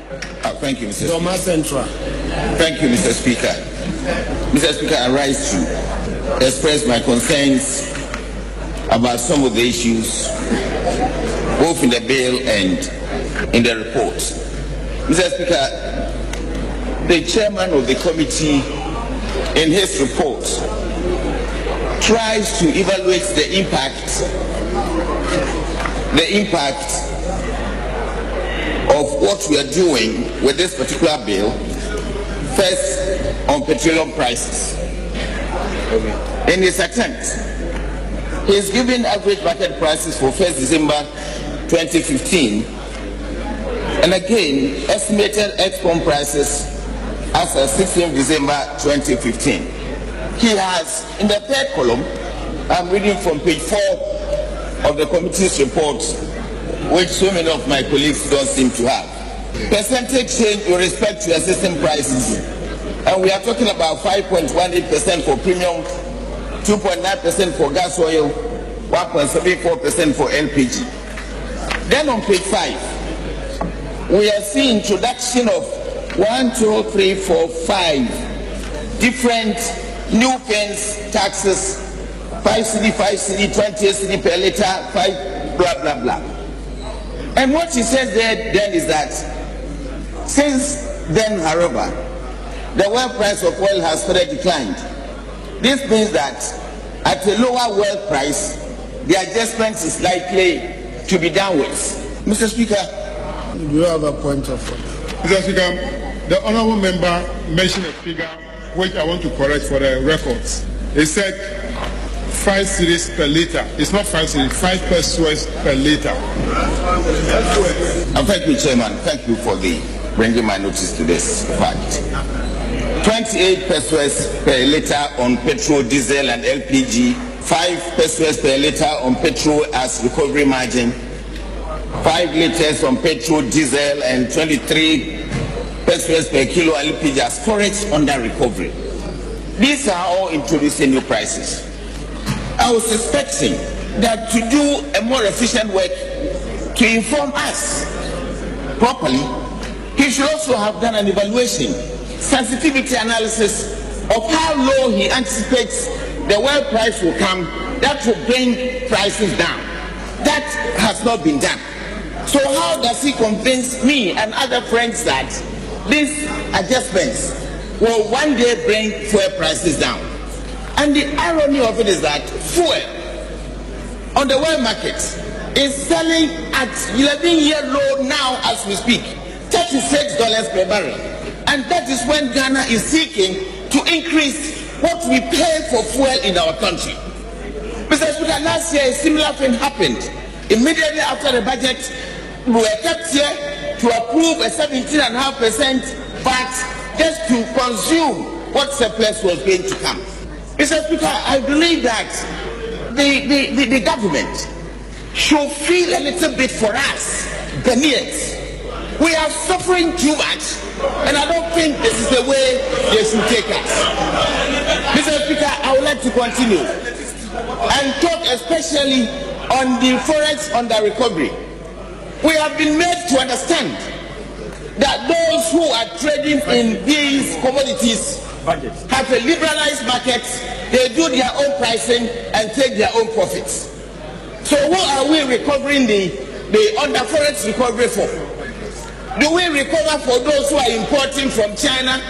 Thank you, Mr. Speaker. Thomas Central. Thank you, Mr. Speaker. Mr. Speaker, I rise to express my concerns about some of the issues, both in the bill and in the report. Mr. Speaker, the chairman of the committee, in his report, tries to evaluate the impact of what we are doing with this particular bill, first on petroleum prices. In his attempt, he is giving average market prices for 1st December 2015, and again estimated ex-pump prices as of 16th December 2015. He has, in the third column, I'm reading from page 4 of the committee's report, which so many of my colleagues don't seem to have. Percentage change with respect to existing prices. And we are talking about 5.18% for premium, 2.9% for gas oil, 1.74% for LPG. Then on page 5, we are seeing introduction of 1, 2, 3, 4, 5 different new pens, taxes, 5 cedi, 20 cedi per liter, 5 blah blah blah. And what he says there then is that since then, however, the world price of oil has further declined. This means that at a lower world price, the adjustment is likely to be downwards. Mr. Speaker, do you have a point of order? Mr. Speaker, the honourable member mentioned a figure which I want to correct for the records. He said 5 cedis per litre. It's not 5 cedis, 5 pesos per litre. Thank you, Chairman. Thank you for bringing my notice to this fact. 28 pesos per litre on petrol, diesel and LPG, 5 pesos per litre on petrol as recovery margin, 5 litres on petrol, diesel and 23 pesos per kilo LPG as storage under recovery. These are all introducing new prices. I was expecting that to do a more efficient work to inform us properly, he should also have done an evaluation, sensitivity analysis of how low he anticipates the world price will come that will bring prices down. That has not been done. So how does he convince me and other friends that these adjustments will one day bring fuel prices down? And the irony of it is that fuel on the world market is selling at 11-year low now as we speak, $36 per barrel. And that is when Ghana is seeking to increase what we pay for fuel in our country. Mr. Speaker, last year a similar thing happened. Immediately after the budget, we were kept here to approve a 17.5% VAT just to consume what surplus was going to come. Mr. Speaker, I believe that the government should feel a little bit for us, Ghanaians. We are suffering too much, and I don't think this is the way they should take us. Mr. Speaker, I would like to continue and talk especially on the forex under recovery. We have been made to understand that those who are trading in these commodities have a liberalized market, they do their own pricing and take their own profits. So who are we recovering the under forex recovery for? Do we recover for those who are importing from China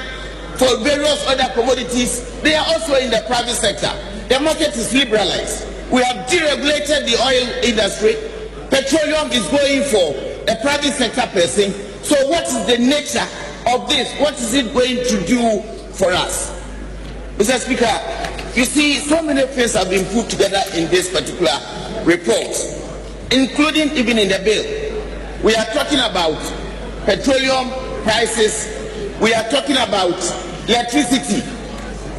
for various other commodities? They are also in the private sector. The market is liberalized. We have deregulated the oil industry. Petroleum is going for the private sector person. So what is the nature of this? What is it going to do for us? Mr. Speaker, you see, so many things have been put together in this particular report, including even in the bill. We are talking about petroleum prices. We are talking about electricity.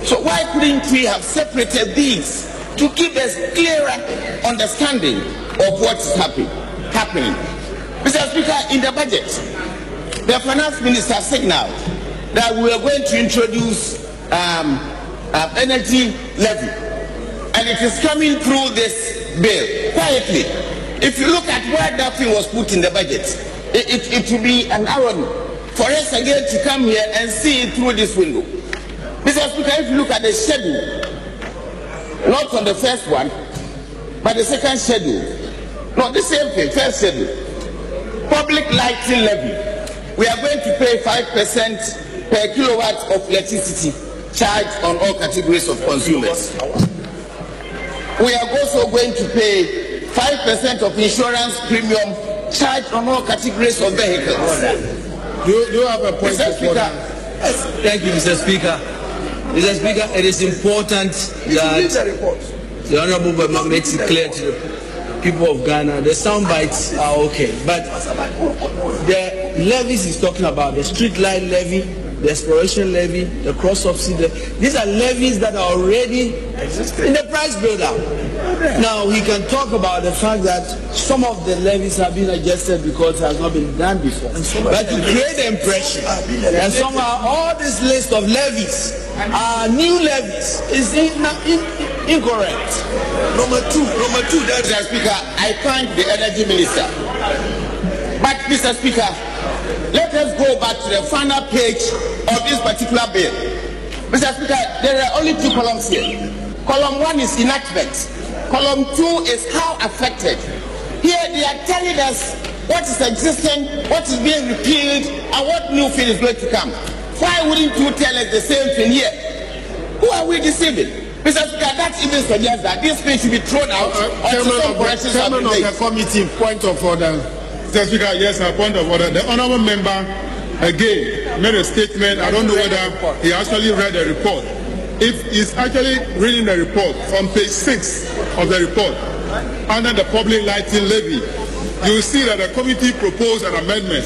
So why couldn't we have separated these to give us clearer understanding of what is happening? Mr. Speaker, in the budget, the finance minister signaled that we are going to introduce energy levy, and it is coming through this bill quietly. If you look at where that thing was put in the budget, it will be an irony for us again to come here and see it through this window. Mr. Speaker, if you look at the schedule, not on the first one, but the second schedule, not the same thing, first schedule, public lighting levy, we are going to pay 5% per kilowatt of electricity charged on all categories of consumers. We are also going to pay 5% of insurance premium charged on all categories of vehicles. Do you have a point Mr. Speaker? Thank you, Mr. Speaker. Mr. Speaker, it is important that the Honourable Member makes it clear to the people of Ghana. The sound bites are okay, but the levies he's talking about, the street light levy, the exploration levy, the cross subsidy, these are levies that are already in the price builder. Now he can talk about the fact that some of the levies have been adjusted because it has not been done before. But to create the impression that somehow all this list of levies are new levies is incorrect. Number two, Mr. Speaker, I thank the Energy Minister. But Mr. Speaker, let us go back to the final page of this particular bill. Mr. Speaker, there are only two columns here. Column 1 is enactment. Column 2 is how affected. Here they are telling us what is existing, what is being repealed, and what new thing is going to come. Why wouldn't you tell us the same thing here? Who are we deceiving? Mr. Speaker, that even suggests that this thing should be thrown out until some corrections have been made. Chairman of the committee, point of order. Mr. Speaker, yes, a point of order. The honourable member again made a statement. I don't know whether he actually read the report. If he's actually reading the report, from page 6 of the report, under the public lighting levy, you will see that the committee proposed an amendment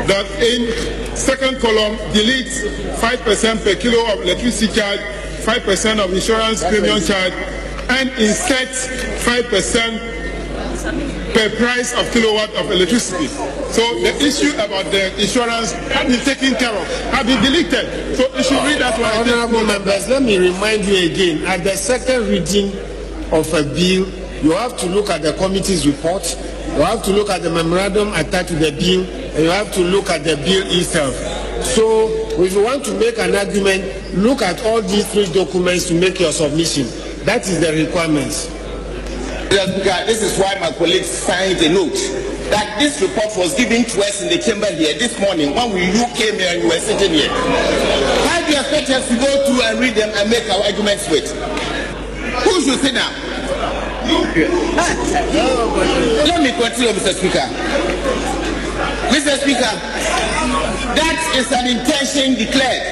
that in second column deletes 5% per kilo of electricity charge, 5% of insurance premium charge, and inserts 5% per price of kilowatt of electricity. So the issue about the insurance has been taken care of, has been deleted. So you should read that one. Honourable members, let me remind you again, at the second reading of a bill, you have to look at the committee's report, you have to look at the memorandum attached to the bill, and you have to look at the bill itself. So if you want to make an argument, look at all these three documents to make your submission. That is the requirements. This is why my colleagues signed a note that this report was given to us in the chamber here this morning when you came here and you were sitting here. Why do you expect us to go through and read them and make our arguments with? Who should sit down? Let me continue, Mr. Speaker. Mr. Speaker, that is an intention declared,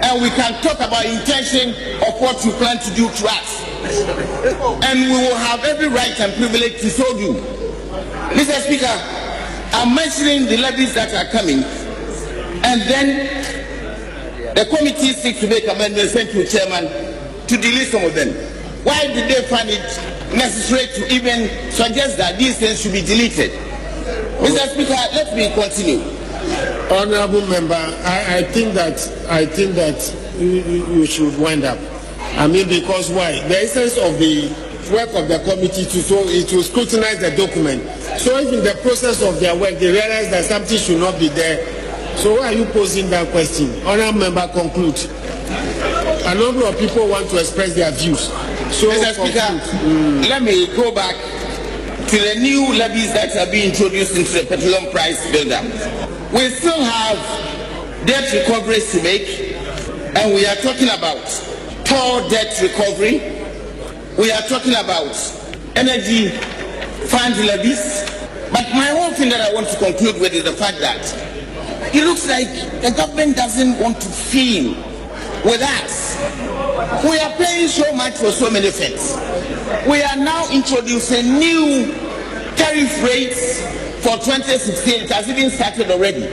and we can talk about intention of what you plan to do to us. And we will have every right and privilege to show you. Mr. Speaker, I'm mentioning the levies that are coming, and then the committee seeks to make amendments sent to the chairman to delete some of them. Why did they find it necessary to even suggest that these things should be deleted? Mr. Speaker, let me continue. Honourable member, I think that you should wind up. I mean, because why? The essence of the work of the committee to scrutinize the document. So if in the process of their work they realize that something should not be there, so why are you posing that question? Honourable member, conclude. A number of people want to express their views. So, Mr. Speaker, let me go back to the new levies that are being introduced into the petroleum price builder. We still have debt recoveries to make, and we are talking about toll debt recovery. We are talking about energy fund levies. But my whole thing that I want to conclude with is the fact that it looks like the government doesn't want to feel with us. We are paying so much for so many things. We are now introducing new tariff rates for 2016. It has even started already.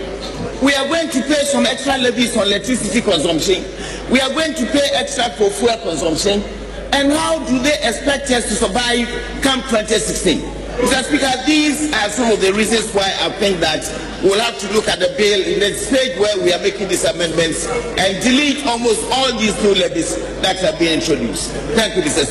We are going to pay some extra levies on electricity consumption. We are going to pay extra for fuel consumption. And how do they expect us to survive come 2016? Mr. Speaker, these are some of the reasons why I think that we'll have to look at the bill in the stage where we are making these amendments and delete almost all these new levies that have been introduced. Thank you, Mr. Speaker.